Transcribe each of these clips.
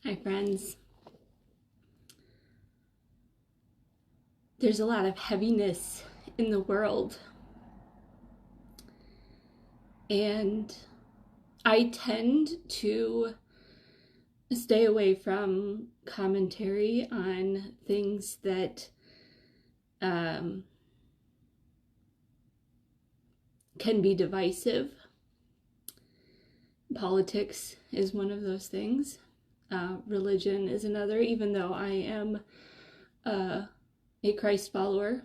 Hi, friends. There's a lot of heaviness in the world, and I tend to stay away from commentary on things that can be divisive. Politics is one of those things. Religion is another, even though I am a Christ follower.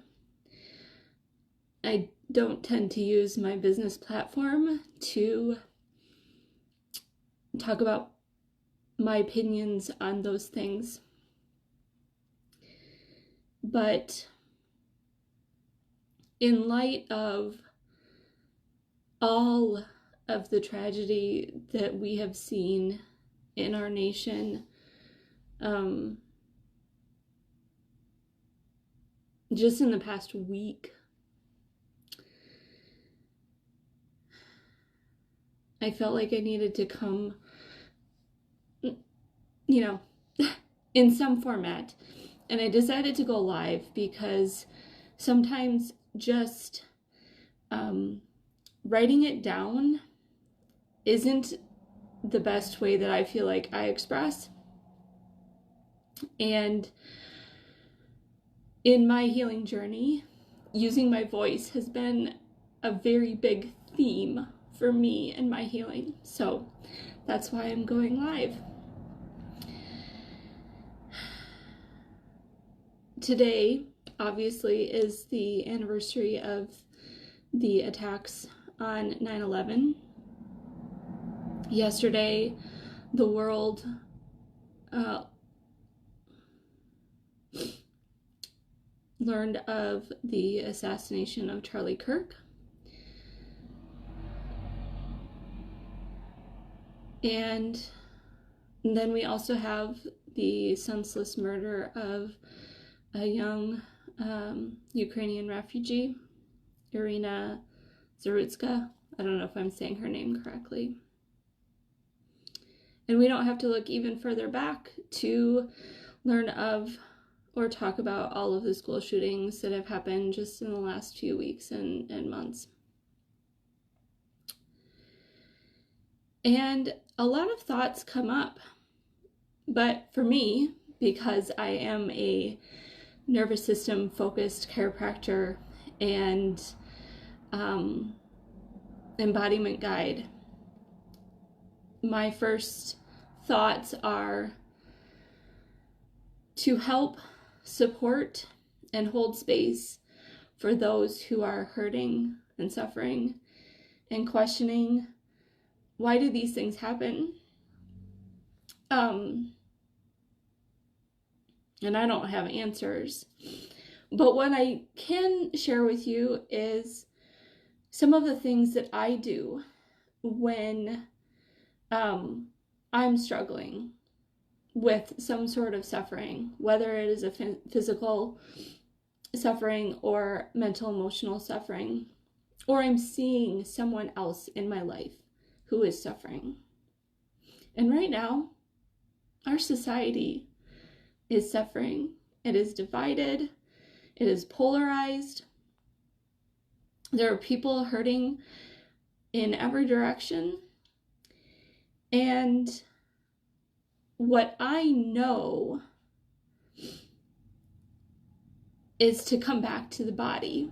I don't tend to use my business platform to talk about my opinions on those things. But in light of all of the tragedy that we have seen in our nation, just in the past week, I felt like I needed to come, in some format. And I decided to go live because sometimes just writing it down isn't the best way that I feel like I express. And in my healing journey, using my voice has been a very big theme for me and my healing. So that's why I'm going live. Today, obviously, is the anniversary of the attacks on 9/11. Yesterday, the world learned of the assassination of Charlie Kirk. And then we also have the senseless murder of a young Ukrainian refugee, Irina Zarutska. I don't know if I'm saying her name correctly. And we don't have to look even further back to learn of or talk about all of the school shootings that have happened just in the last few weeks and months. And a lot of thoughts come up. But for me, because I am a nervous system focused chiropractor and embodiment guide, my first thoughts are to help support and hold space for those who are hurting and suffering and questioning, why do these things happen? And I don't have answers, but what I can share with you is some of the things that I do when I'm struggling with some sort of suffering, whether it is a physical suffering or mental emotional suffering, or I'm seeing someone else in my life who is suffering. And right now, our society is suffering. It is divided. It is polarized. There are people hurting in every direction. And what I know is to come back to the body,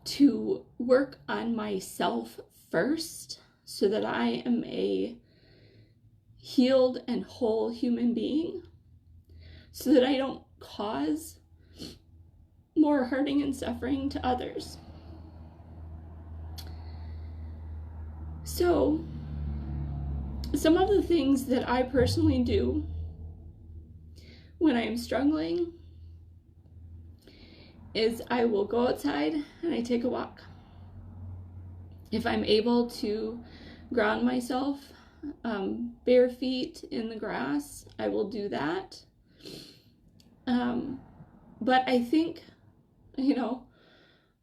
to work on myself first so that I am a healed and whole human being, so that I don't cause more hurting and suffering to others. So, some of the things that I personally do when I am struggling is I will go outside and I take a walk. If I'm able to ground myself bare feet in the grass, I will do that. But I think,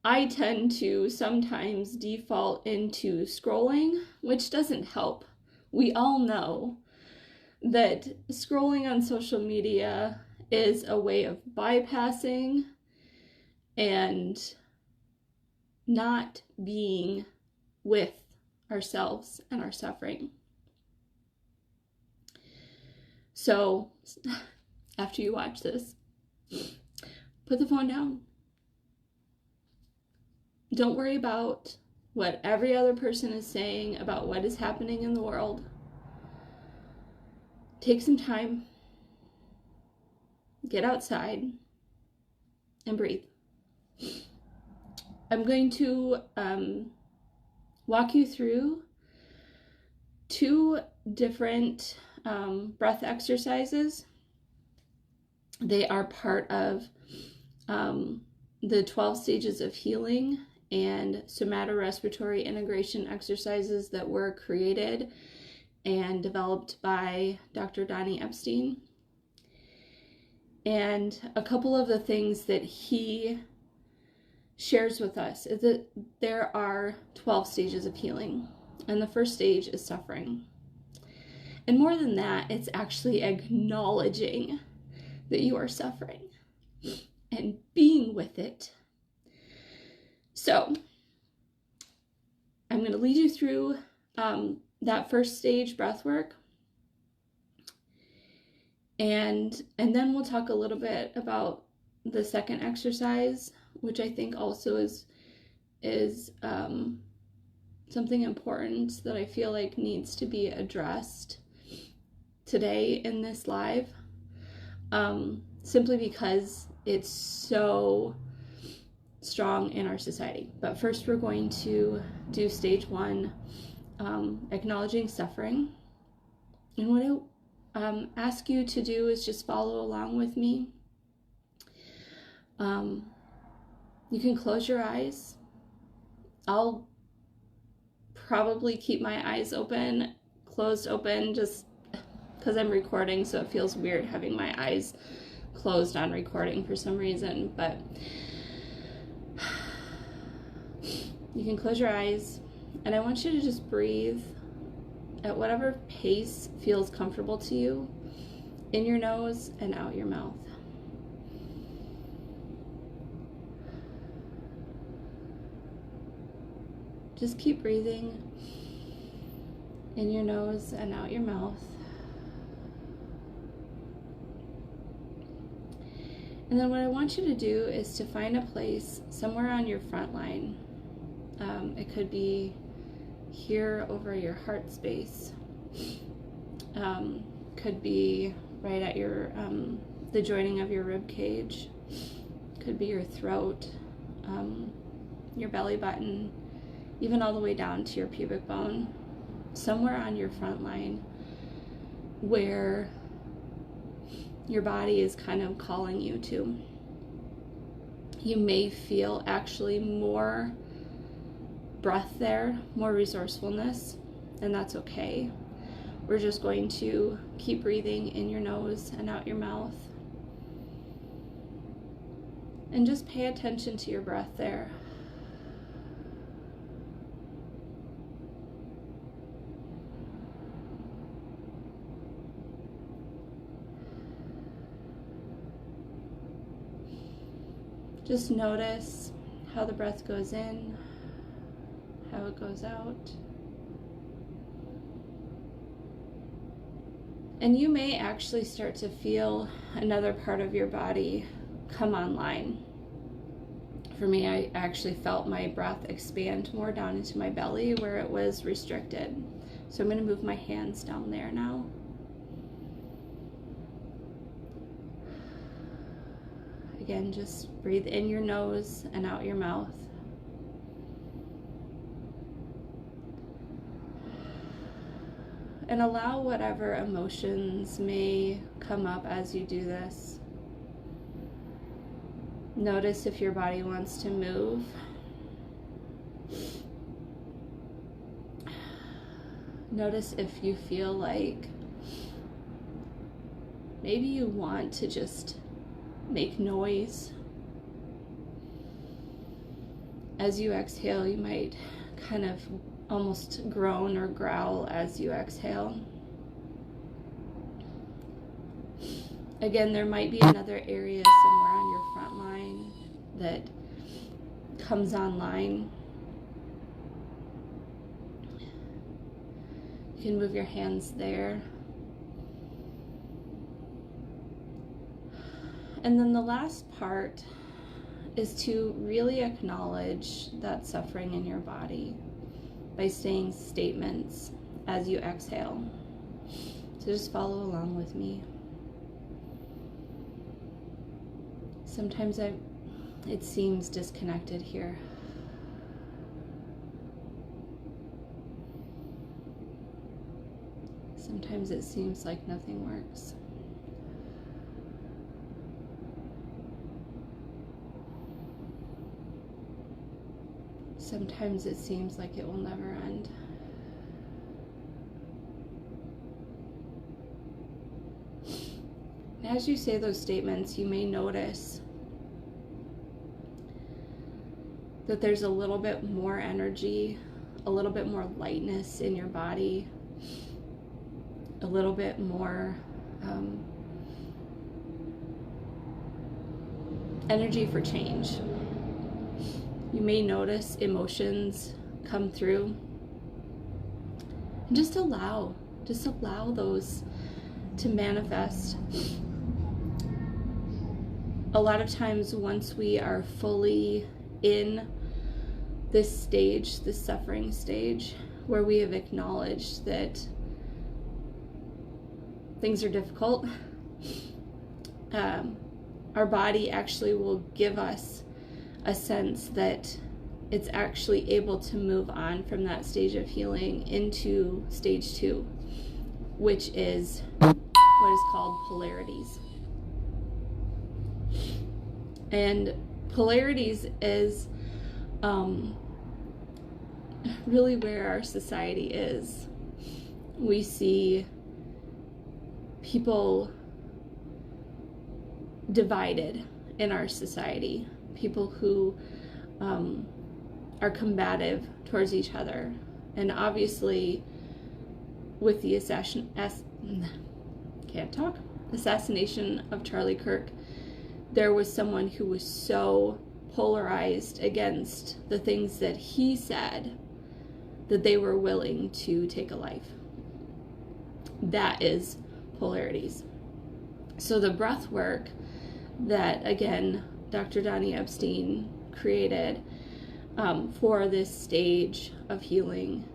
I tend to sometimes default into scrolling, which doesn't help. We all know that scrolling on social media is a way of bypassing and not being with ourselves and our suffering. So, after you watch this, put the phone down. Don't worry about what every other person is saying about what is happening in the world. Take some time, get outside, and breathe. I'm going to walk you through 2 different breath exercises. They are part of the 12 stages of healing and somatorespiratory integration exercises that were created and developed by Dr. Donnie Epstein. And a couple of the things that he shares with us is that there are 12 stages of healing, and the first stage is suffering. And more than that, it's actually acknowledging that you are suffering and being with it. So I'm going to lead you through that first stage breath work, and then we'll talk a little bit about the second exercise, which I think also is something important that I feel like needs to be addressed today in this live, simply because it's so strong in our society. But first we're going to do stage 1, acknowledging suffering. And what I ask you to do is just follow along with me. You can close your eyes. I'll probably keep my eyes closed open, just because I'm recording, so it feels weird having my eyes closed on recording for some reason. But you can close your eyes, and I want you to just breathe at whatever pace feels comfortable to you, in your nose and out your mouth. Just keep breathing in your nose and out your mouth. And then what I want you to do is to find a place somewhere on your front line. It could be here over your heart space. Could be right at your the joining of your rib cage. Could be your throat, your belly button, even all the way down to your pubic bone. Somewhere on your front line where your body is kind of calling you to. You may feel actually more breath there, more resourcefulness, and that's okay. We're just going to keep breathing in your nose and out your mouth. And just pay attention to your breath there. Just notice how the breath goes in, how it goes out. And you may actually start to feel another part of your body come online. For me, I actually felt my breath expand more down into my belly where it was restricted. So I'm going to move my hands down there now. Again, just breathe in your nose and out your mouth. And allow whatever emotions may come up as you do this. Notice if your body wants to move. Notice if you feel like maybe you want to just make noise. As you exhale, you might kind of almost groan or growl as you exhale. Again, there might be another area somewhere on your front line that comes online. You can move your hands there. And then the last part is to really acknowledge that suffering in your body by saying statements as you exhale. So just follow along with me. Sometimes it seems disconnected here. Sometimes it seems like nothing works. Sometimes it seems like it will never end. And as you say those statements, you may notice that there's a little bit more energy, a little bit more lightness in your body, a little bit more energy for change. You may notice emotions come through. And just allow those to manifest. A lot of times once we are fully in this stage, this suffering stage, where we have acknowledged that things are difficult, our body actually will give us a sense that it's actually able to move on from that stage of healing into stage 2, which is what is called polarities. And polarities is really where our society is. We see people divided in our society. People who are combative towards each other. And obviously with the assassination of Charlie Kirk, there was someone who was so polarized against the things that he said that they were willing to take a life. That is polarities. So the breath work that, again, Dr. Donnie Epstein created for this stage of healing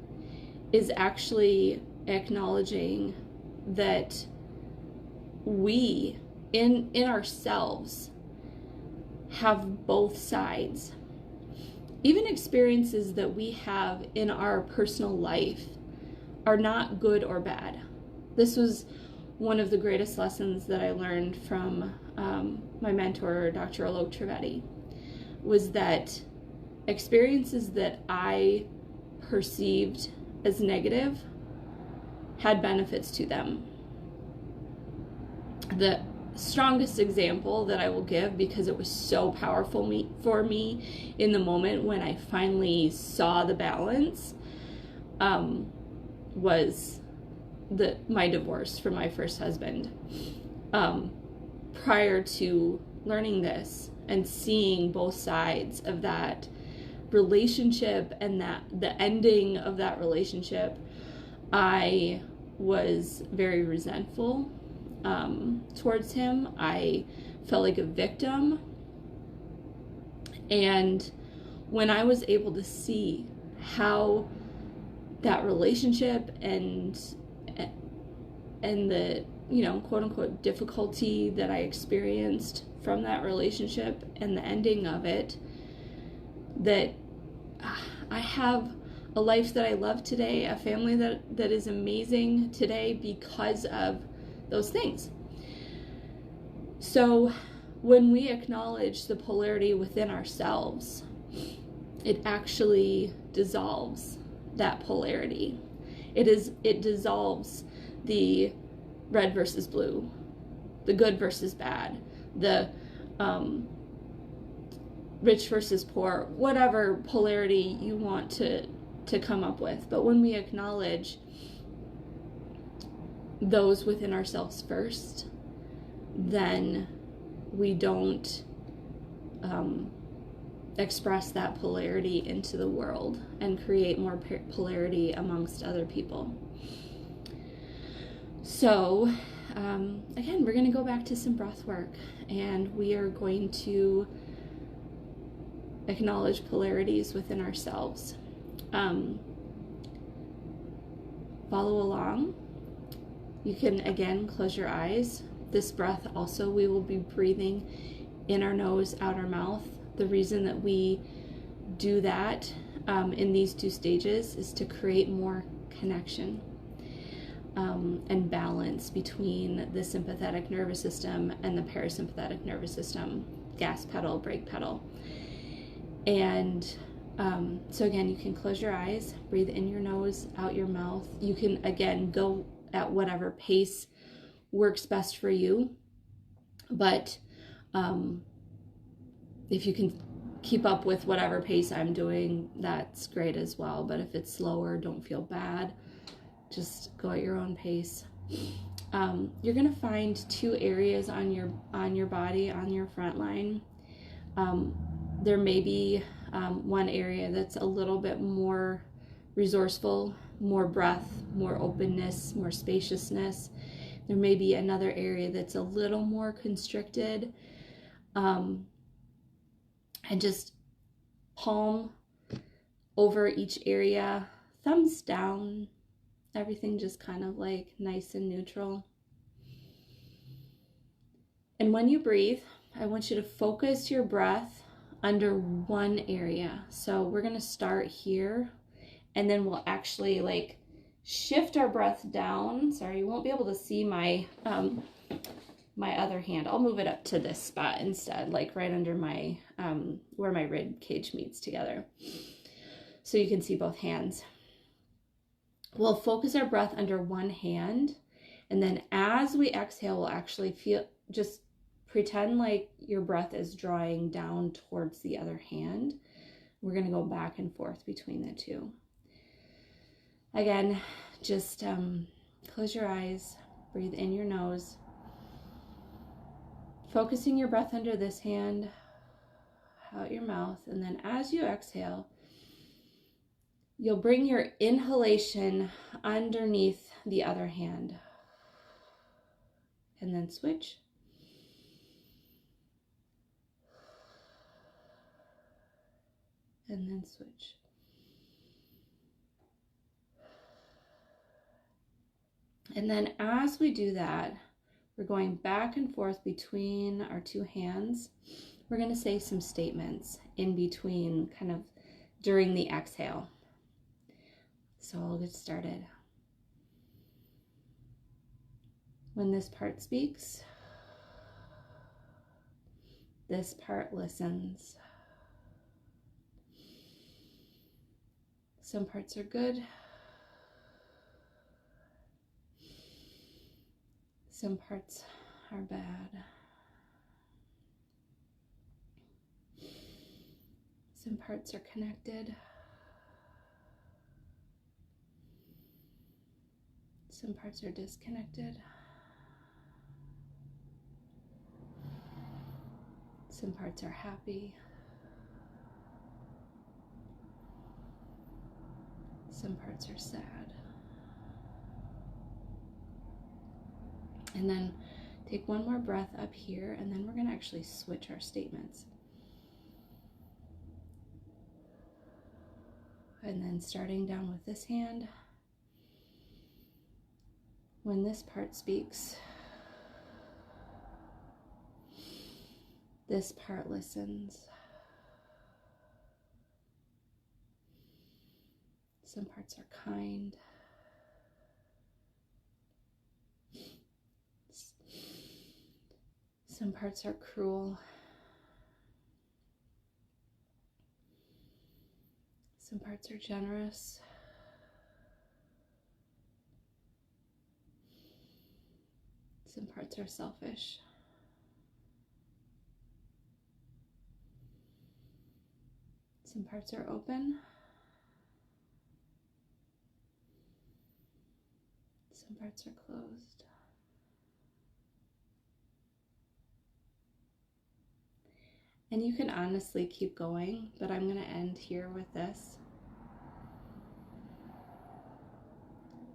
is actually acknowledging that we, in ourselves, have both sides. Even experiences that we have in our personal life are not good or bad. This was one of the greatest lessons that I learned from my mentor, Dr. Alok Trivedi, was that experiences that I perceived as negative had benefits to them. The strongest example that I will give, because it was so powerful for me in the moment when I finally saw the balance, was my divorce from my first husband. Prior to learning this and seeing both sides of that relationship and the ending of that relationship, I was very resentful towards him. I felt like a victim. And when I was able to see how that relationship and the, quote unquote, difficulty that I experienced from that relationship and the ending of it, that I have a life that I love today, a family that is amazing today because of those things. So when we acknowledge the polarity within ourselves, it actually dissolves that polarity. It dissolves the red versus blue, the good versus bad, the rich versus poor, whatever polarity you want to come up with. But when we acknowledge those within ourselves first, then we don't express that polarity into the world and create more polarity amongst other people. So again, we're going to go back to some breath work, and we are going to acknowledge polarities within ourselves. Follow along. You can again close your eyes. This breath also, we will be breathing in our nose, out our mouth. The reason that we do that in these two stages is to create more connection and balance between the sympathetic nervous system and the parasympathetic nervous system, gas pedal, brake pedal. And so again, you can close your eyes, breathe in your nose, out your mouth. You can again go at whatever pace works best for you, but if you can keep up with whatever pace I'm doing, that's great as well. But if it's slower, don't feel bad. Just go at your own pace. You're gonna find two areas on your body, on your front line. There may be one area that's a little bit more resourceful, more breath, more openness, more spaciousness. There may be another area that's a little more constricted. And just palm over each area, thumbs down, everything just kind of like nice and neutral. And when you breathe, I want you to focus your breath under one area. So we're going to start here, and then we'll actually like shift our breath down. Sorry, you won't be able to see my my other hand. I'll move it up to this spot instead, like right under my where my rib cage meets together, so you can see both hands. We'll focus our breath under one hand, and then as we exhale, we'll actually feel, just pretend like your breath is drawing down towards the other hand. We're going to go back and forth between the two. Again, just close your eyes, breathe in your nose, focusing your breath under this hand, out your mouth, and then as you exhale, you'll bring your inhalation underneath the other hand, and then switch. And then switch. And then as we do that, we're going back and forth between our two hands. We're going to say some statements in between, kind of during the exhale. So I'll get started. When this part speaks, this part listens. Some parts are good. Some parts are bad. Some parts are connected. Some parts are disconnected. Some parts are happy. Some parts are sad. And then take one more breath up here, and then we're going to actually switch our statements. And then starting down with this hand, when this part speaks, this part listens. Some parts are kind. Some parts are cruel. Some parts are generous. Some parts are selfish. Some parts are open. Some parts are closed. And you can honestly keep going, but I'm going to end here with this.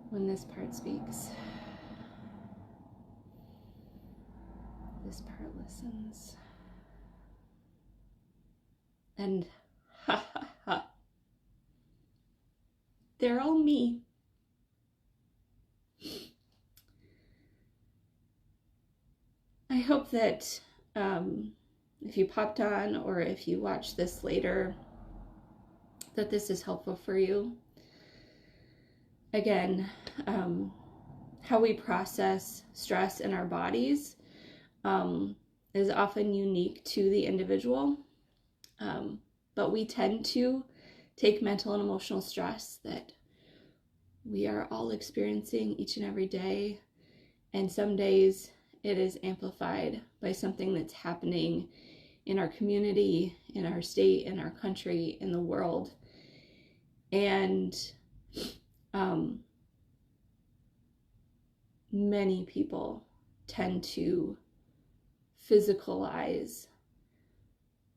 When this part speaks, this part listens. And ha ha ha, they're all me. I hope that if you popped on or if you watch this later, that this is helpful for you. Again, how we process stress in our bodies is often unique to the individual, but we tend to take mental and emotional stress that we are all experiencing each and every day, and some days it is amplified by something that's happening in our community, in our state, in our country, in the world. And many people tend to physicalize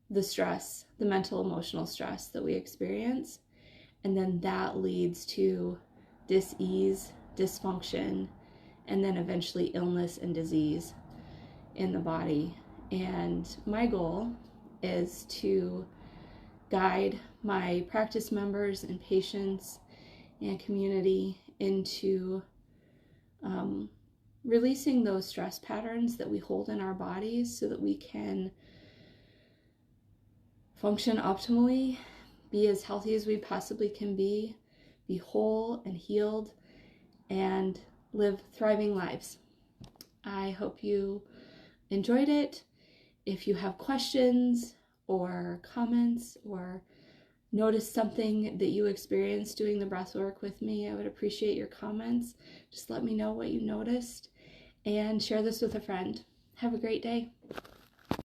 the stress, the mental, emotional stress that we experience. And then that leads to dis-ease, dysfunction, and then eventually illness and disease in the body. And my goal is to guide my practice members and patients and community into releasing those stress patterns that we hold in our bodies so that we can function optimally, be as healthy as we possibly can be whole and healed, and live thriving lives. I hope you enjoyed it. If you have questions or comments or noticed something that you experienced doing the breath work with me, I would appreciate your comments. Just let me know what you noticed and share this with a friend. Have a great day.